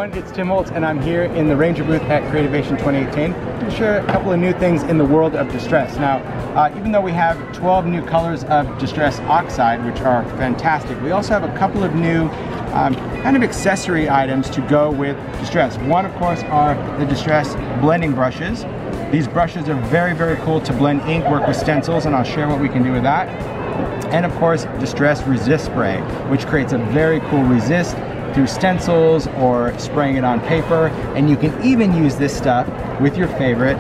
everyone, it's Tim Holtz and I'm here in the Ranger booth at Creativation 2018 to share a couple of new things in the world of distress. Now, even though we have 12 new colors of Distress Oxide, which are fantastic, we also have a couple of new kind of accessory items to go with distress. One, of course, are the Distress blending brushes. These brushes are very, very cool to blend ink, work with stencils, and I'll share what we can do with that. And of course, Distress resist spray, which creates a very cool resist through stencils or spraying it on paper. And you can even use this stuff with your favorite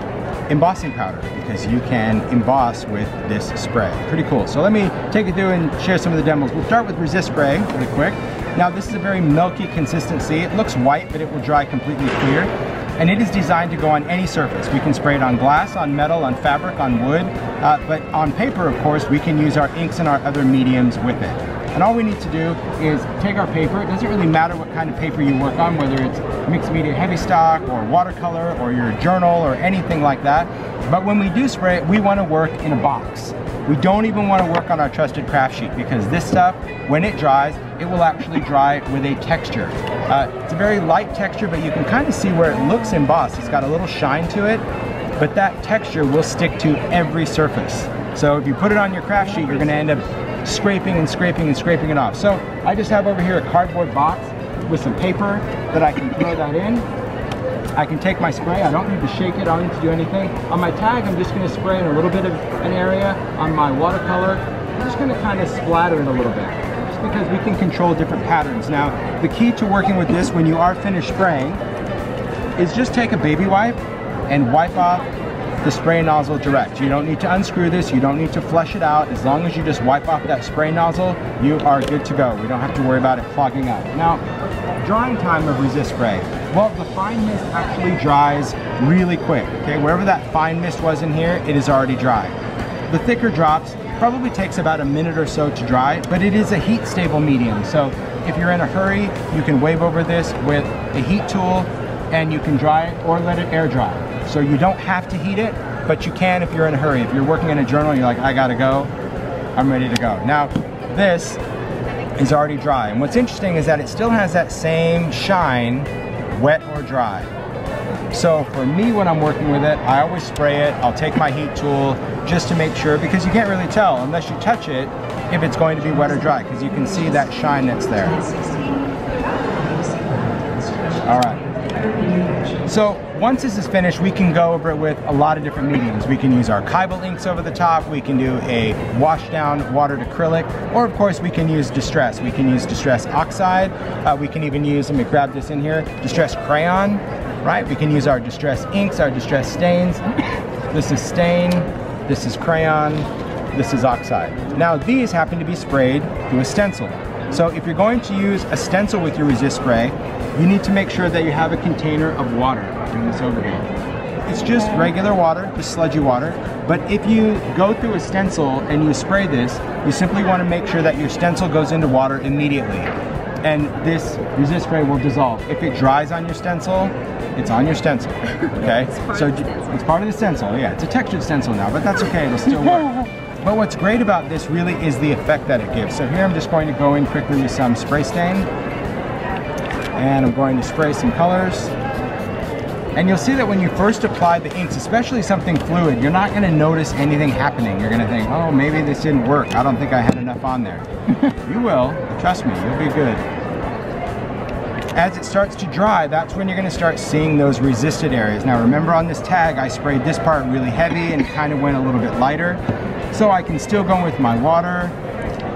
embossing powder because you can emboss with this spray. Pretty cool. So let me take you through and share some of the demos. We'll start with resist spray really quick. Now this is a very milky consistency. It looks white, but it will dry completely clear. And it is designed to go on any surface. We can spray it on glass, on metal, on fabric, on wood, but on paper, of course, we can use our inks and our other mediums with it. And all we need to do is take our paper. It doesn't really matter what kind of paper you work on, whether it's mixed media heavy stock or watercolor or your journal or anything like that. But when we do spray it, we want to work in a box. We don't even want to work on our trusted craft sheet because this stuff, when it dries, it will actually dry with a texture. It's a very light texture, but you can kind of see where it looks embossed. It's got a little shine to it, but that texture will stick to every surface. So if you put it on your craft sheet, you're going to end up scraping and scraping and scraping it off. So I just have over here a cardboard box with some paper that I can throw that in. I can take my spray. I don't need to shake it. I don't need to do anything. On my tag, I'm just going to spray in a little bit of an area. On my watercolor, I'm just going to kind of splatter it a little bit, just because we can control different patterns. Now, the key to working with this when you are finished spraying is just take a baby wipe and wipe off the spray nozzle direct. You don't need to unscrew this, you don't need to flush it out. As long as you just wipe off that spray nozzle, you are good to go. We don't have to worry about it clogging up. Now, drying time of resist spray. Well, the fine mist actually dries really quick. Okay, wherever that fine mist was in here, it is already dry. The thicker drops probably takes about a minute or so to dry, but it is a heat stable medium. So if you're in a hurry, you can wave over this with a heat tool and you can dry it or let it air dry. So you don't have to heat it, but you can if you're in a hurry. If you're working in a journal, you're like, I gotta go, I'm ready to go. Now, this is already dry. And what's interesting is that it still has that same shine, wet or dry. So for me, when I'm working with it, I always spray it. I'll take my heat tool just to make sure, because you can't really tell unless you touch it if it's going to be wet or dry, because you can see that shine that's there. All right. So once this is finished, we can go over it with a lot of different mediums. We can use archival inks over the top. We can do a wash down watered acrylic, or of course we can use distress. We can use Distress Oxide. We can even use, let me grab this in here, Distress Crayon, right? We can use our Distress inks, our Distress stains. This is stain, this is crayon, this is oxide. Now these happen to be sprayed through a stencil. So if you're going to use a stencil with your resist spray, you need to make sure that you have a container of water. I'll bring this over here. It's just regular water, just sludgy water. But if you go through a stencil and you spray this, you simply want to make sure that your stencil goes into water immediately. And this resist spray will dissolve. If it dries on your stencil, it's on your stencil, okay? So it's part of the stencil, yeah. It's a textured stencil now, but that's okay, it'll still work. But what's great about this really is the effect that it gives. So here I'm just going to go in quickly with some spray stain. And I'm going to spray some colors. And you'll see that when you first apply the inks, especially something fluid, you're not going to notice anything happening. You're going to think, oh, maybe this didn't work. I don't think I had enough on there. You will. Trust me, you'll be good. As it starts to dry, that's when you're going to start seeing those resisted areas. Now remember, on this tag, I sprayed this part really heavy and it kind of went a little bit lighter. So I can still go with my water,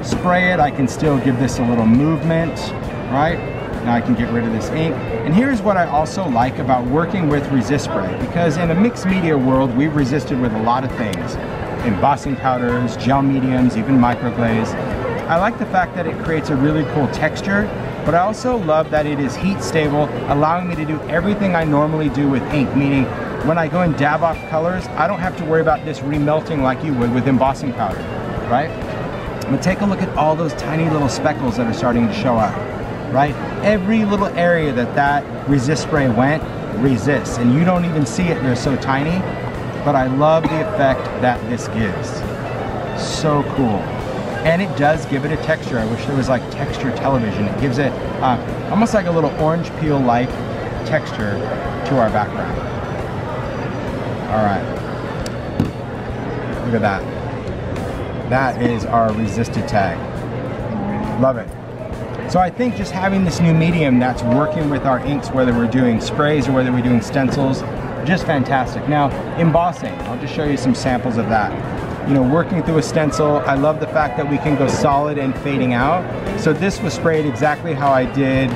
spray it. I can still give this a little movement, right? Now I can get rid of this ink. And here's what I also like about working with resist spray, because in a mixed media world, we've resisted with a lot of things. Embossing powders, gel mediums, even microglaze. I like the fact that it creates a really cool texture, but I also love that it is heat stable, allowing me to do everything I normally do with ink, meaning when I go and dab off colors, I don't have to worry about this remelting like you would with embossing powder, right? But take a look at all those tiny little speckles that are starting to show up, right? Every little area that resist spray went resists, and you don't even see it, they're so tiny, but I love the effect that this gives. So cool. And it does give it a texture. I wish there was like texture television. It gives it almost like a little orange peel-like texture to our background. All right, look at that. That is our resisted tag. Love it. So I think just having this new medium that's working with our inks, whether we're doing sprays or whether we're doing stencils, just fantastic. Now, embossing, I'll just show you some samples of that. You know, working through a stencil, I love the fact that we can go solid and fading out. So this was sprayed exactly how I did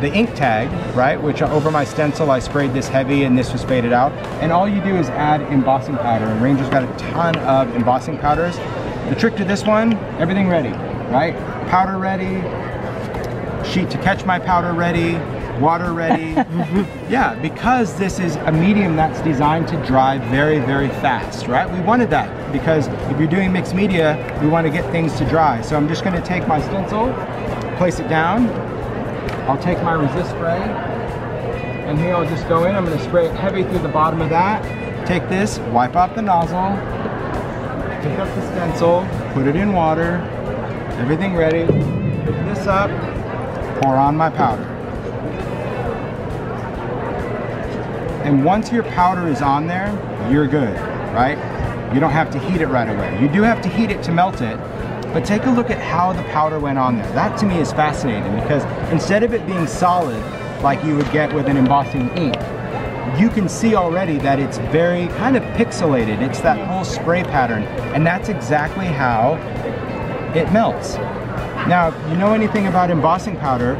the ink tag, right? Which over my stencil, I sprayed this heavy and this was faded out. And all you do is add embossing powder. And Ranger's got a ton of embossing powders. The trick to this one, everything ready, right? Powder ready, sheet to catch my powder ready, water ready. Yeah, because this is a medium that's designed to dry very, very fast, right? We wanted that because if you're doing mixed media, we want to get things to dry. So I'm just going to take my stencil, place it down. I'll take my resist spray, and here I'll just go in. I'm going to spray it heavy through the bottom of that. Take this, wipe off the nozzle, pick up the stencil, put it in water, everything ready. Pick this up, pour on my powder. And once your powder is on there, you're good, right? You don't have to heat it right away. You do have to heat it to melt it, but take a look at how the powder went on there. That to me is fascinating because instead of it being solid like you would get with an embossing ink, you can see already that it's very kind of pixelated. It's that whole spray pattern, and that's exactly how it melts. Now, if you know anything about embossing powder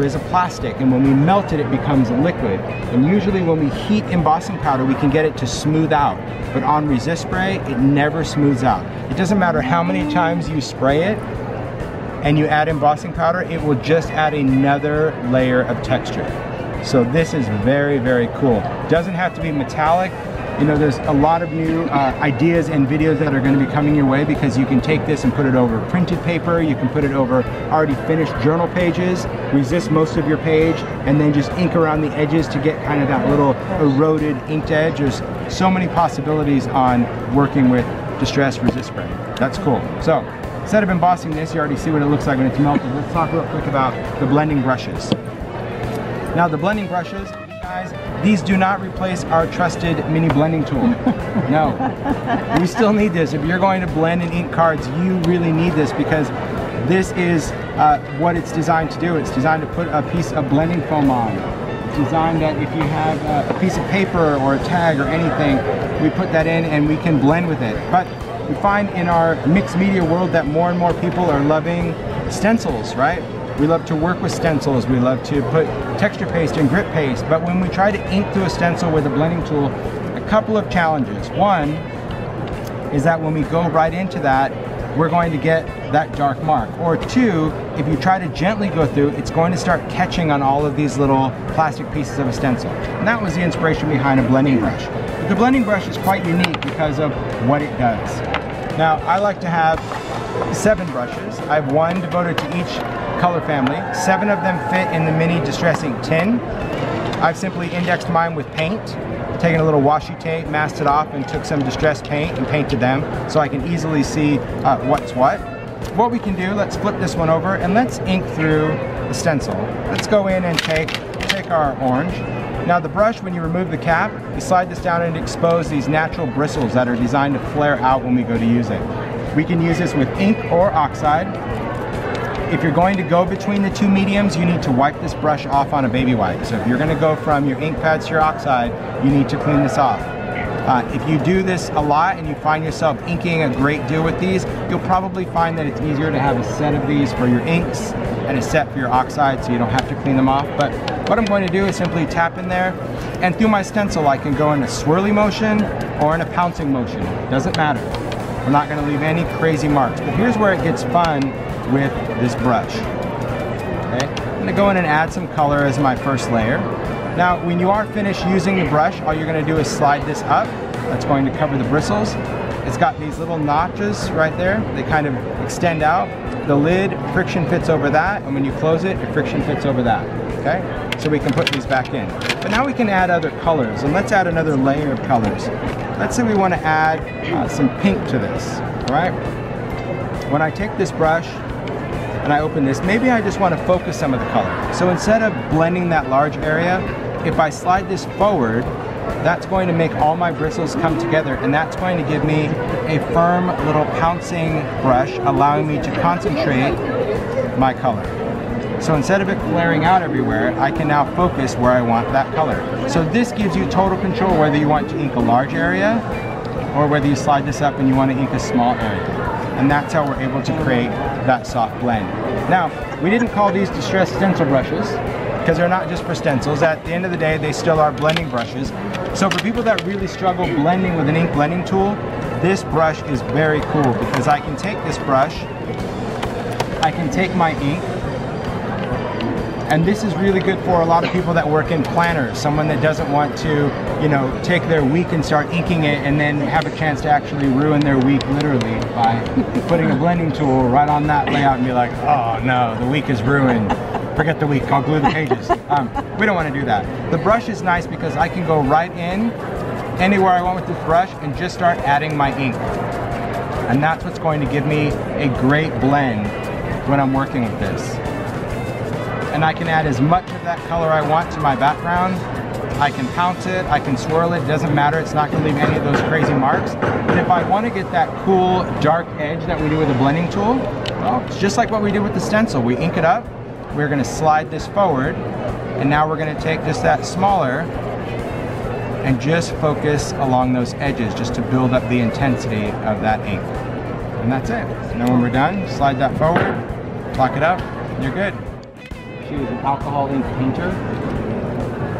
is a plastic, and when we melt it, it becomes liquid. And usually when we heat embossing powder, we can get it to smooth out. But on resist spray, it never smooths out. It doesn't matter how many times you spray it and you add embossing powder, it will just add another layer of texture. So this is very, very cool. Doesn't have to be metallic. You know, there's a lot of new ideas and videos that are going to be coming your way because you can take this and put it over printed paper, you can put it over already finished journal pages, resist most of your page, and then just ink around the edges to get kind of that little eroded inked edge. There's so many possibilities on working with Distress resist spray. That's cool. So instead of embossing this, you already see what it looks like when it's melted. Let's talk real quick about the blending brushes. Now the blending brushes, guys, these do not replace our trusted mini blending tool. No, we still need this. If you're going to blend and ink cards, you really need this because this is what it's designed to do. It's designed to put a piece of blending foam on. It's designed that if you have a piece of paper or a tag or anything, we put that in and we can blend with it. But we find in our mixed media world that more and more people are loving stencils, right? We love to work with stencils, we love to put texture paste and grit paste, but when we try to ink through a stencil with a blending tool, a couple of challenges. One is that when we go right into that, we're going to get that dark mark. Or two, if you try to gently go through, it's going to start catching on all of these little plastic pieces of a stencil. And that was the inspiration behind a blending brush. But the blending brush is quite unique because of what it does. Now, I like to have 7 brushes. I have 1 devoted to each color family. 7 of them fit in the mini Distress ink tin. I've simply indexed mine with paint, taken a little washi tape, masked it off, and took some Distress paint and painted them so I can easily see what's what. What we can do, let's flip this one over and let's ink through the stencil. Let's go in and take our orange. Now the brush, when you remove the cap, you slide this down and expose these natural bristles that are designed to flare out when we go to use it. We can use this with ink or oxide. If you're going to go between the 2 mediums, you need to wipe this brush off on a baby wipe. So if you're going to go from your ink pads to your oxide, you need to clean this off. If you do this a lot and you find yourself inking a great deal with these, you'll probably find that it's easier to have a set of these for your inks and a set for your oxide so you don't have to clean them off. But what I'm going to do is simply tap in there, and through my stencil I can go in a swirly motion or in a pouncing motion. Doesn't matter. We're not going to leave any crazy marks. But here's where it gets fun with this brush. Okay? I'm going to go in and add some color as my first layer. Now, when you are finished using the brush, all you're going to do is slide this up. That's going to cover the bristles. It's got these little notches right there. They kind of extend out. The lid, friction fits over that, and when you close it, the friction fits over that. Okay? So we can put these back in. But now we can add other colors, and let's add another layer of colors. Let's say we want to add some pink to this. All right? When I take this brush, and I open this, maybe I just want to focus some of the color. So instead of blending that large area, if I slide this forward, that's going to make all my bristles come together, and that's going to give me a firm little pouncing brush, allowing me to concentrate my color. So instead of it flaring out everywhere, I can now focus where I want that color. So this gives you total control whether you want to ink a large area or whether you slide this up and you want to ink a small area. And that's how we're able to create that soft blend. Now, we didn't call these Distress stencil brushes because they're not just for stencils. At the end of the day, they still are blending brushes. So for people that really struggle blending with an ink blending tool, this brush is very cool because I can take this brush, I can take my ink, and this is really good for a lot of people that work in planners, someone that doesn't want to, you know, take their week and start inking it and then have a chance to actually ruin their week literally by putting a blending tool right on that layout and be like, oh no, the week is ruined. Forget the week, I'll glue the pages. We don't want to do that. The brush is nice because I can go right in anywhere I want with this brush and just start adding my ink. And that's what's going to give me a great blend when I'm working with this. And I can add as much of that color I want to my background. I can pounce it, I can swirl it, doesn't matter, it's not going to leave any of those crazy marks. But if I want to get that cool dark edge that we do with a blending tool, well, it's just like what we did with the stencil. We ink it up, we're going to slide this forward, and now we're going to take just that smaller and just focus along those edges just to build up the intensity of that ink. And that's it. And then when we're done, slide that forward, lock it up, and you're good. She was an alcohol ink painter.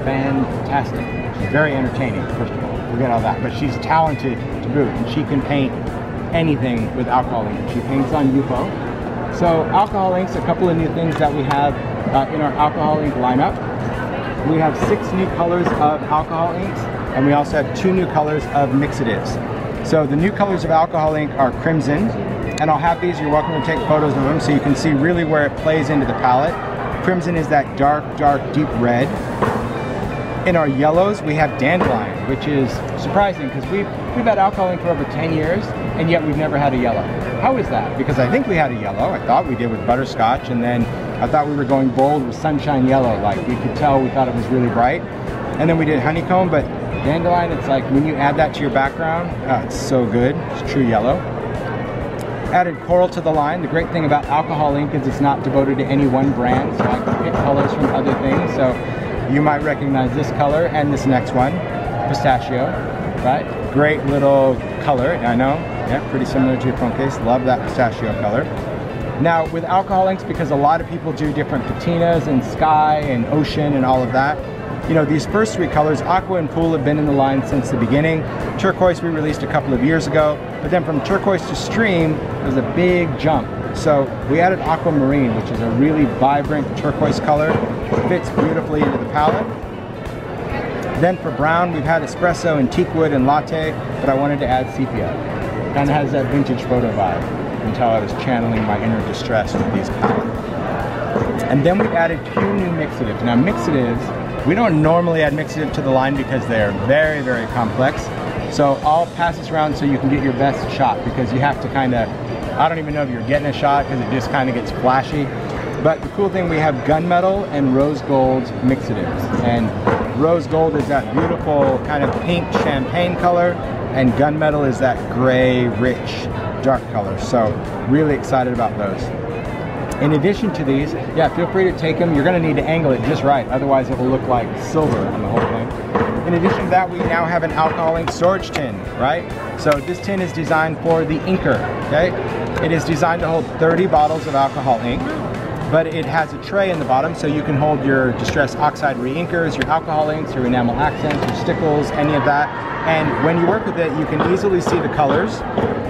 Fantastic. She's very entertaining, first of all. Forget all that. But she's talented to boot, and she can paint anything with alcohol ink. She paints on UFO. So alcohol inks, a couple of new things that we have in our alcohol ink lineup. We have 6 new colors of alcohol inks, and we also have 2 new colors of mixatives. So the new colors of alcohol ink are crimson, and I'll have these, you're welcome to take photos of them so you can see really where it plays into the palette. Crimson is that dark, deep red. In our yellows, we have dandelion, which is surprising because we've had alcohol ink for over 10 years, and yet we've never had a yellow. How is that? Because I think we had a yellow. I thought we did with butterscotch, and then I thought we were going bold with sunshine yellow. Like we could tell, we thought it was really bright. And then we did honeycomb, but dandelion, it's like when you add that to your background, it's so good. It's true yellow. Added coral to the line. The great thing about alcohol ink is it's not devoted to any one brand, so I can pick colors from other things. So you might recognize this color and this next one, pistachio, right? Great little color, I know. Yeah, pretty similar to your phone case. Love that pistachio color. Now with alcohol inks, because a lot of people do different patinas and sky and ocean and all of that, you know, these first 3 colors, aqua and pool, have been in the line since the beginning. Turquoise we released a couple of years ago, but then from turquoise to stream, there's a big jump. So we added aquamarine, which is a really vibrant turquoise color. It fits beautifully into the palette. Then for brown, we've had espresso and teakwood and latte, but I wanted to add sepia. Kind of has that vintage photo vibe until I was channeling my inner distress with these palettes. And then we added 2 new mixatives. Now mixatives, we don't normally add mixative to the line because they're very, very complex. So I'll pass this around so you can get your best shot, because you have to kind of, I don't even know if you're getting a shot because it just kind of gets flashy. But the cool thing, we have gunmetal and rose gold mixatives. And rose gold is that beautiful kind of pink champagne color, and gunmetal is that gray, rich, dark color. So really excited about those. In addition to these, yeah, feel free to take them. You're going to need to angle it just right, otherwise it will look like silver on the whole thing. In addition to that, we now have an alcohol ink storage tin, right? So this tin is designed for the inker, okay? It is designed to hold 30 bottles of alcohol ink, but it has a tray in the bottom so you can hold your Distress Oxide re-inkers, your alcohol inks, your enamel accents, your stickles, any of that. And when you work with it, you can easily see the colors,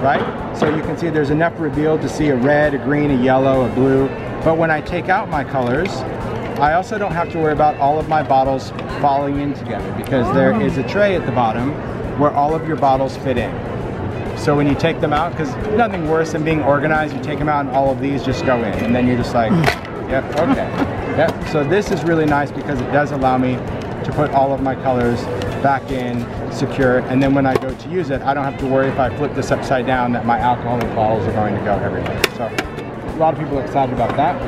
right? So you can see there's enough reveal to see a red, a green, a yellow, a blue. But when I take out my colors, I also don't have to worry about all of my bottles falling in together, because there is a tray at the bottom where all of your bottles fit in. So when you take them out, because nothing worse than being organized, you take them out and all of these just go in, and then you're just like, yep, okay. Yep. So this is really nice because it does allow me to put all of my colors back in, secure, and then when I go to use it, I don't have to worry if I flip this upside down that my alcoholic bottles are going to go everywhere. So lot of people are excited about that.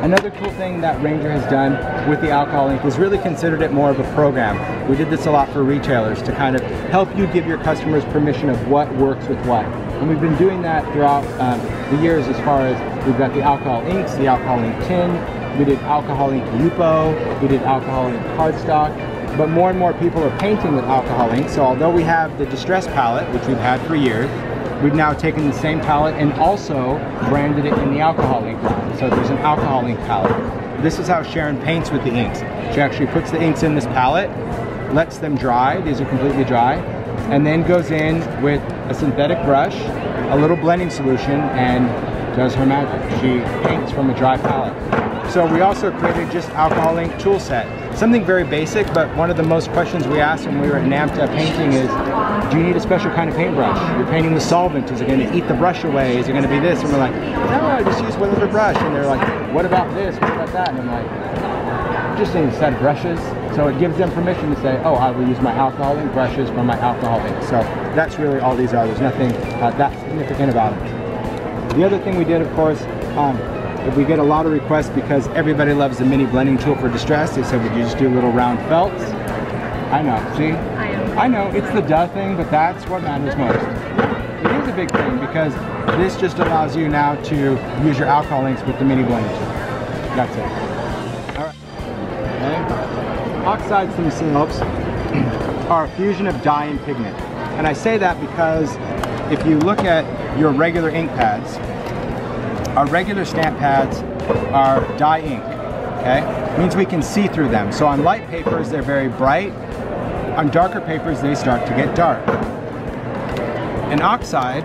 Another cool thing that Ranger has done with the alcohol ink is really considered it more of a program. We did this a lot for retailers to kind of help you give your customers permission of what works with what. And we've been doing that throughout the years, as far as we've got the alcohol inks, the alcohol ink tin, we did alcohol ink Yupo, we did alcohol ink cardstock, but more and more people are painting with alcohol ink. So although we have the Distress palette, which we've had for years, we've now taken the same palette and also branded it in the alcohol ink line. So there's an alcohol ink palette. This is how Sharon paints with the inks. She actually puts the inks in this palette, lets them dry, these are completely dry, and then goes in with a synthetic brush, a little blending solution, and does her magic. She paints from a dry palette. So we also created just alcohol ink tool set. Something very basic, but one of the most questions we asked when we were at NAMTA painting is, do you need a special kind of paintbrush? You're painting with solvent, is it going to eat the brush away? Is it going to be this? And we're like, no, I just use one other brush. And they're like, what about this? What about that? And I'm like, just need a set of brushes. So it gives them permission to say, oh, I will use my alcohol ink brushes from my alcohol ink. So that's really all these are. There's nothing that significant about it. The other thing we did, of course, if we get a lot of requests because everybody loves the mini blending tool for Distress, they said, would you just do little round felts? I know, see? I know, it's the duh thing, but that's what matters most. It is a big thing because this just allows you now to use your alcohol inks with the mini blending tool. That's it. All right. Okay. Oxides themselves are a fusion of dye and pigment. And I say that because if you look at your regular ink pads, our regular stamp pads are dye ink, okay? It means we can see through them. So on light papers, they're very bright. On darker papers, they start to get dark. An oxide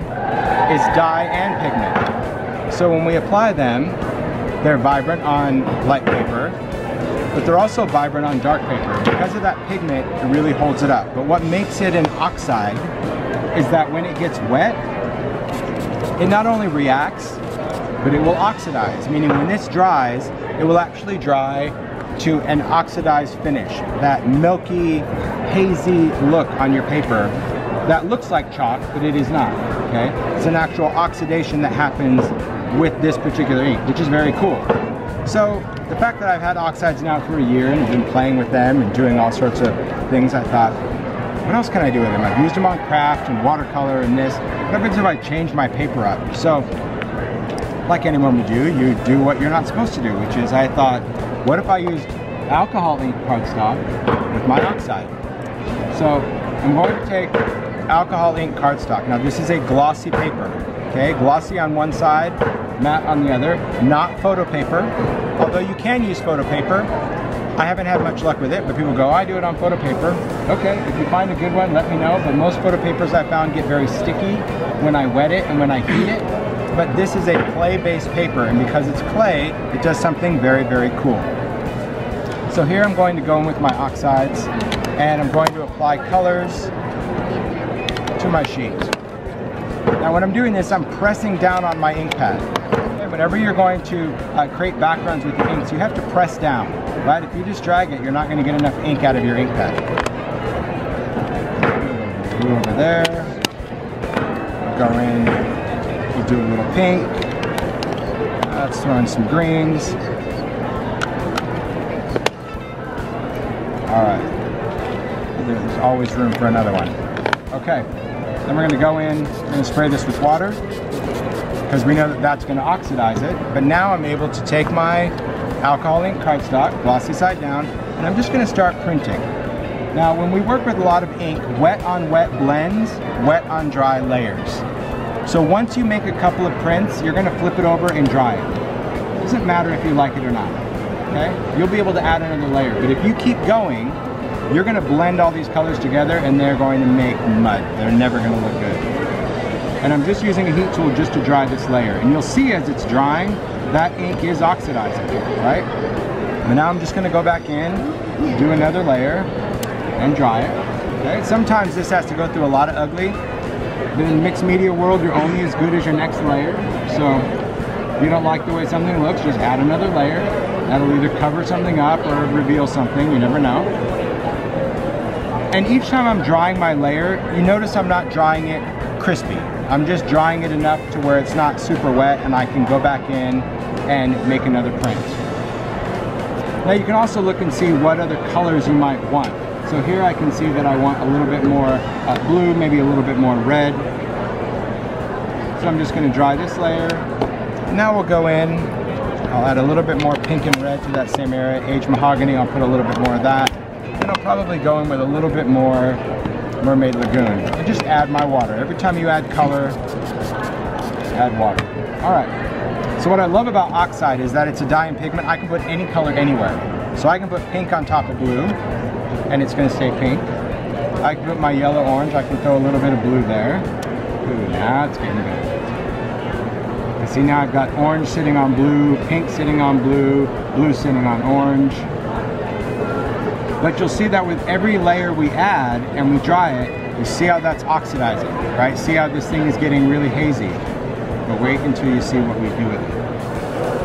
is dye and pigment. So when we apply them, they're vibrant on light paper, but they're also vibrant on dark paper. Because of that pigment, it really holds it up. But what makes it an oxide is that when it gets wet, it not only reacts, but it will oxidize, meaning when this dries, it will actually dry to an oxidized finish. That milky, hazy look on your paper that looks like chalk, but it is not, okay? It's an actual oxidation that happens with this particular ink, which is very cool. So the fact that I've had oxides now for a year and been playing with them and doing all sorts of things, I thought, what else can I do with them? I've used them on craft and watercolor and this. What happens if I change my paper up? So, like anyone would do, you do what you're not supposed to do, which is I thought, what if I used alcohol ink cardstock with my oxide? So I'm going to take alcohol ink cardstock. Now this is a glossy paper, okay? Glossy on one side, matte on the other, not photo paper. Although you can use photo paper. I haven't had much luck with it, but people go, I do it on photo paper. Okay, if you find a good one, let me know, but most photo papers I found get very sticky when I wet it and when I heat it. But this is a clay-based paper, and because it's clay, it does something very, very cool. So here I'm going to go in with my oxides, and I'm going to apply colors to my sheet. Now when I'm doing this, I'm pressing down on my ink pad. Okay, whenever you're going to create backgrounds with the inks, you have to press down, right? If you just drag it, you're not going to get enough ink out of your ink pad. Blue over there. Go in. We'll do a little pink. Let's throw in some greens. All right. There's always room for another one. Okay. Then we're going to go in. We're going to spray this with water because we know that that's going to oxidize it. But now I'm able to take my alcohol ink cardstock, glossy side down, and I'm just going to start printing. Now, when we work with a lot of ink, wet on wet blends, wet on dry layers. So once you make a couple of prints, you're going to flip it over and dry it. It doesn't matter if you like it or not, okay? You'll be able to add another layer. But if you keep going, you're going to blend all these colors together and they're going to make mud. They're never going to look good. And I'm just using a heat tool just to dry this layer. And you'll see as it's drying, that ink is oxidizing, right? But now I'm just going to go back in, do another layer, and dry it, okay? Sometimes this has to go through a lot of ugly. But in the mixed media world, you're only as good as your next layer. So if you don't like the way something looks, just add another layer. That'll either cover something up or reveal something, you never know. And each time I'm drying my layer, you notice I'm not drying it crispy. I'm just drying it enough to where it's not super wet and I can go back in and make another print. Now you can also look and see what other colors you might want. So here I can see that I want a little bit more blue, maybe a little bit more red. So I'm just going to dry this layer. Now we'll go in, I'll add a little bit more pink and red to that same area. Aged mahogany, I'll put a little bit more of that. Then I'll probably go in with a little bit more Mermaid Lagoon. And just add my water. Every time you add color, add water. Alright, so what I love about Oxide is that it's a dye and pigment. I can put any color anywhere. So I can put pink on top of blue, and it's going to stay pink. I can put my yellow orange, I can throw a little bit of blue there. Ooh, now it's getting good. You see, now I've got orange sitting on blue, pink sitting on blue, blue sitting on orange. But you'll see that with every layer we add and we dry it, you see how that's oxidizing, right? See how this thing is getting really hazy. But wait until you see what we do with it,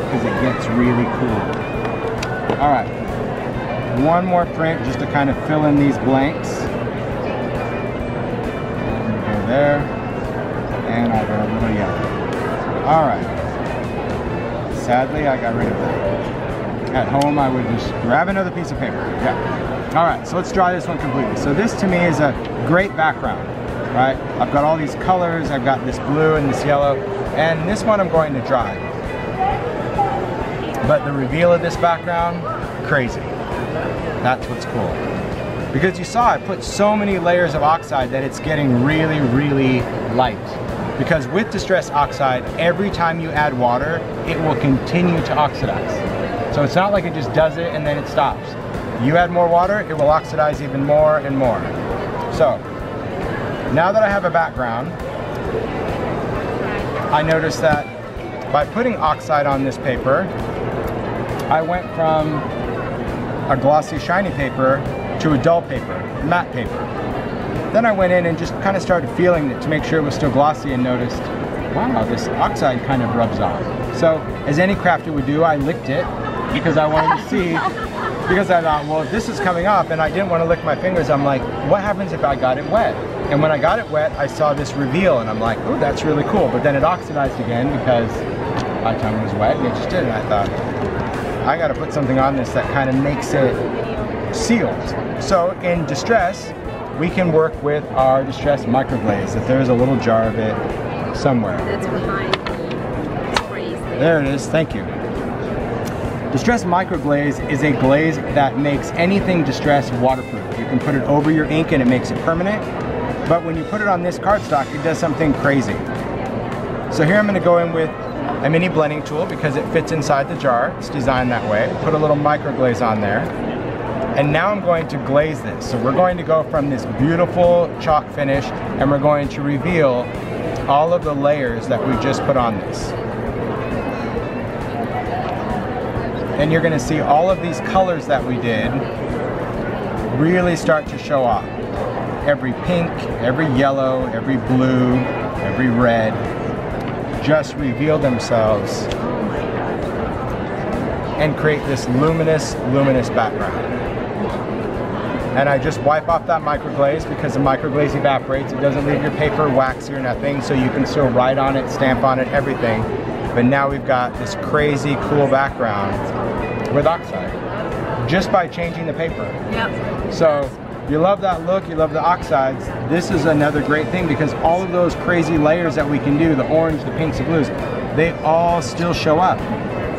because it gets really cool. All right, one more print just to kind of fill in these blanks. And go there, and I'll go a little yellow. All right, sadly I got rid of that. At home I would just grab another piece of paper, yeah. All right, so let's dry this one completely. So this to me is a great background, right? I've got all these colors, I've got this blue and this yellow, and this one I'm going to dry. But the reveal of this background, crazy. That's what's cool. Because you saw I put so many layers of oxide that it's getting really, really light. Because with Distress Oxide, every time you add water, it will continue to oxidize. So it's not like it just does it and then it stops. You add more water, it will oxidize even more and more. So, now that I have a background, I noticed that by putting oxide on this paper, I went from a glossy, shiny paper to a dull paper, matte paper. Then I went in and just kind of started feeling it to make sure it was still glossy and noticed, wow, this oxide kind of rubs off. So, as any crafter would do, I licked it because I wanted to see, because I thought, well, if this is coming off and I didn't want to lick my fingers, I'm like, what happens if I got it wet? And when I got it wet, I saw this reveal and I'm like, oh, that's really cool. But then it oxidized again because my tongue was wet and it just did. And I thought, I got to put something on this that kind of makes it sealed. So in Distress, we can work with our Distress microglaze. If there's a little jar of it somewhere. That's behind me. It's crazy. There it is, thank you. Distress microglaze is a glaze that makes anything Distress waterproof. You can put it over your ink and it makes it permanent. But when you put it on this cardstock, it does something crazy. So here I'm going to go in with a mini blending tool because it fits inside the jar. It's designed that way. Put a little microglaze on there. And now I'm going to glaze this. So we're going to go from this beautiful chalk finish and we're going to reveal all of the layers that we just put on this. And you're going to see all of these colors that we did really start to show off. Every pink, every yellow, every blue, every red just reveal themselves and create this luminous, luminous background. And I just wipe off that microglaze because the microglaze evaporates. It doesn't leave your paper waxy or nothing, so you can still write on it, stamp on it, everything. But now we've got this crazy cool background with oxide, just by changing the paper. Yep. So you love that look, you love the oxides. This is another great thing because all of those crazy layers that we can do, the orange, the pinks, the blues, they all still show up.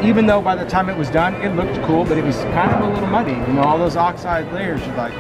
Even though by the time it was done, it looked cool, but it was kind of a little muddy. You know, all those oxide layers, you're like...